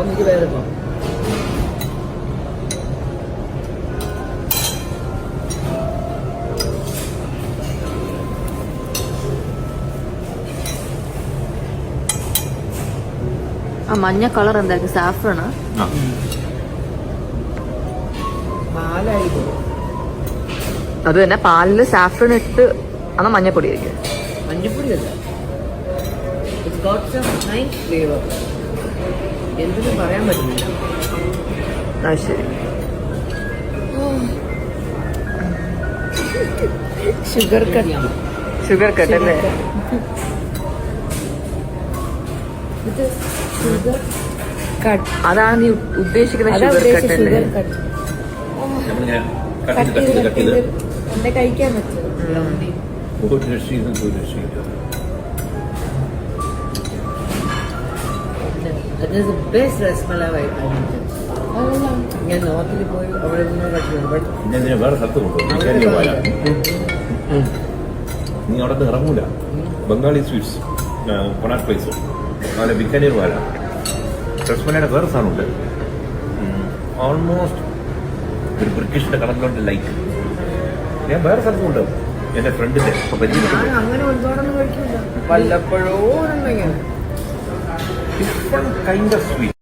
എനിക്ക് വേറെ പോ. ആ മഞ്ഞ കളർ എന്തായിരിക്കും? സാഫ്രണ പാലായിരിക്കും. അത് തന്നെ, പാലില് സാഫ്രൺ ഇട്ട് ആണ് മഞ്ഞപ്പൊടി ആയിരിക്കും. മഞ്ഞപ്പൊടിയല്ല, it's got some nice flavour. എന്തെന്ന് പറയാൻ പറ്റുന്നില്ല. ആ ശരി. Sugar cut. ഷുഗർ കട്ട് അല്ലേ? ഷുഗർ കട്ട് അതാണ് നീ ഉദ്ദേശിക്കുന്ന ഷുഗർ കട്ട് അല്ലേ? ഷുഗർ കട്ട് എന്നെ കഴിക്കാൻ പറ്റും. ബെസ്റ്റ് രസ്മലായി. ഞാൻ നോർത്തിൽ പോയി അവിടെ നിന്ന് കട്ടിട്ടുണ്ട്. വേറെ സ്ഥലത്ത് കൊണ്ടുപോകും. നീ അവിടെ നിന്ന് ഇറങ്ങൂല. ബംഗാളി സ്വീറ്റ്സ് കൊണാട്ട് പ്ലേസ്, അതുപോലെ ബിക്കാനീർ വാല, രസ്മലയുടെ വേറെ സാധനമുണ്ട്. ഓൾമോസ്റ്റ് ഒരു ബ്രിട്ടീഷിന്റെ കളറിലോട്ട് ലൈറ്റ്. ഞാൻ വേറെ സ്ഥലത്തുണ്ട്. എന്റെ ഫ്രണ്ടിന്റെ അങ്ങനെ ഒരുപാടൊന്നും കഴിക്കില്ല, വല്ലപ്പോഴോ ഡിഫറെന്റ് കൈൻഡ് ഓഫ് സ്വീറ്റ്.